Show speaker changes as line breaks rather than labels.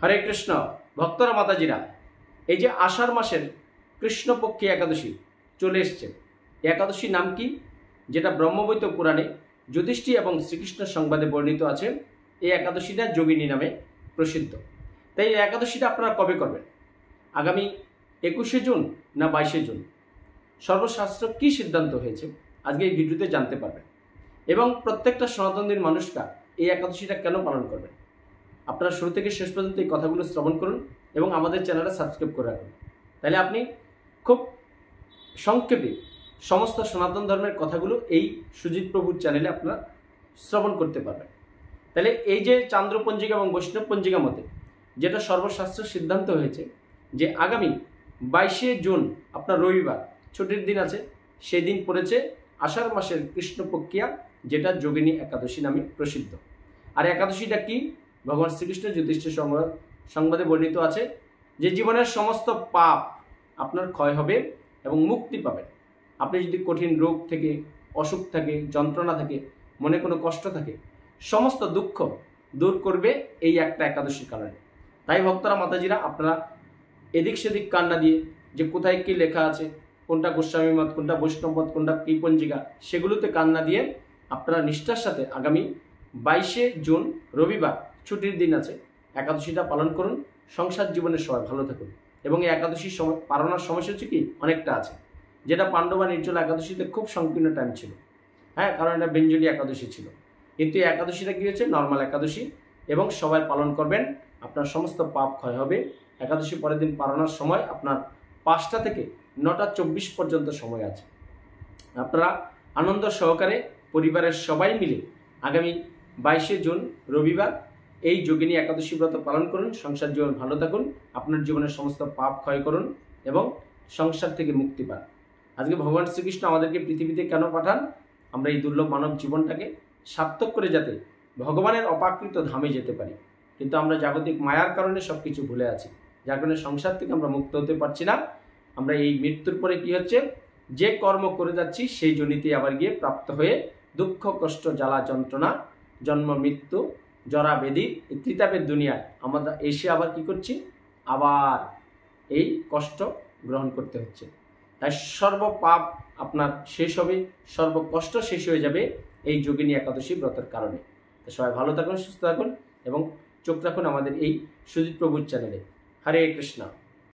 হরে কৃষ্ণ ভক্তরা মাতাজিরা, এই যে আষাঢ় মাসের কৃষ্ণপক্ষী একাদশী চলে এসছে। একাদশী নাম কি, যেটা ব্রহ্মবৈত পুরাণে যুধিষ্ঠির এবং শ্রীকৃষ্ণ সংবাদে বর্ণিত আছে। এই একাদশীটা যোগিনী নামে প্রসিদ্ধ। তাই এই একাদশীটা আপনারা কবে করবেন? আগামী 21শে জুন না 22শে জুন? সর্বশাস্ত্র কি সিদ্ধান্ত হয়েছে আজকে এই ভিডিওতে জানতে পারবেন। এবং প্রত্যেকটা সনাতনীর মানুষরা এই একাদশীটা কেন পালন করবেন, আপনারা শুরু থেকে শেষ পর্যন্ত এই কথাগুলো শ্রবণ করুন এবং আমাদের চ্যানেলটা সাবস্ক্রাইব করে রাখুন। তাহলে আপনি খুব সংক্ষেপে সমস্ত সনাতন ধর্মের কথাগুলো এই সুজিত প্রভুর চ্যানেলে আপনারা শ্রবণ করতে পারবেন। তাহলে এই যে চান্দ্র পঞ্জিকা এবং বৈষ্ণব পঞ্জিকা মতে যেটা সর্বশাস্ত্র সিদ্ধান্ত হয়েছে যে আগামী 22শে জুন আপনার রবিবার ছুটির দিন আছে, সেই দিন পড়েছে আষাঢ় মাসের কৃষ্ণপক্ষিয়া, যেটা যোগিনী একাদশী নামে প্রসিদ্ধ। আর একাদশীটা কি? ভগবান শ্রীকৃষ্ণ যুধিষ্ঠির সংবাদে বর্ণিত আছে যে জীবনের সমস্ত পাপ আপনার ক্ষয় হবে এবং মুক্তি পাবেন। আপনি যদি কঠিন রোগ থেকে, অসুখ থাকে, যন্ত্রণা থাকে, মনে কোনো কষ্ট থাকে, সমস্ত দুঃখ দূর করবে এই একটা একাদশীর কারণে। তাই ভক্তরা মাতাজিরা, আপনারা এদিক সেদিক কান্না দিয়ে যে কোথায় কি লেখা আছে, কোনটা গোস্বামী মত, কোনটা বৈষ্ণব মত, কোনটা কি পঞ্জিকা, সেগুলোতে কান্না দিয়ে আপনারা নিষ্ঠার সাথে আগামী 22শে জুন রবিবার ছুটির দিন আছে, একাদশীটা পালন করুন। সংসার জীবনের সবাই ভালো থাকুন। এবং এই একাদশীর সময় পালনার সময়সূচি কি অনেকটা আছে, যেটা পাণ্ডবা নির্জলা একাদশীতে খুব সংকীর্ণ টাইম ছিল। কারণ এটা বেঞ্জলি একাদশী ছিল। কিন্তু এই একাদশীটা কি হচ্ছে নর্মাল একাদশী, এবং সবাই পালন করবেন। আপনার সমস্ত পাপ ক্ষয় হবে। একাদশী পরের দিন পালনার সময় আপনার 5টা থেকে 9টা 24 পর্যন্ত সময় আছে। আপনারা আনন্দ সহকারে পরিবারের সবাই মিলে আগামী 22শে জুন রবিবার এই যোগিনী একাদশী ব্রত পালন করুন। সংসার জীবন ভালো থাকুন, আপনার জীবনের সমস্ত পাপ ক্ষয় করুন এবং সংসার থেকে মুক্তি পান। আজকে ভগবান শ্রীকৃষ্ণ আমাদেরকে পৃথিবীতে কেন পাঠান? আমরা এই দুর্লভ মানব জীবনটাকে সার্থক করে যাতে ভগবানের অপাকৃত ধামে যেতে পারি। কিন্তু আমরা জাগতিক মায়ার কারণে সব কিছু ভুলে আছি, যার কারণে সংসার থেকে আমরা মুক্ত হতে পারছি না। আমরা এই মৃত্যুর পরে কি হচ্ছে, যে কর্ম করে যাচ্ছি সেই জনিতে আবার গিয়ে প্রাপ্ত হয়ে দুঃখ, কষ্ট, জ্বালা, যন্ত্রণা, জন্ম, মৃত্যু, জরা, ব্যাধি, এই ত্রিতাপের দুনিয়ায় আমরা এসে আবার কি করছি, আবার এই কষ্ট গ্রহণ করতে হচ্ছে। তাই সর্ব পাপ আপনার শেষ হবে, সর্ব কষ্ট শেষ হয়ে যাবে এই যোগিনী একাদশী ব্রতের কারণে। তো সবাই ভালো থাকুন, সুস্থ থাকুন এবং চোখ রাখুন আমাদের এই সুজিত প্রভুর চ্যানেলে। হরে কৃষ্ণ।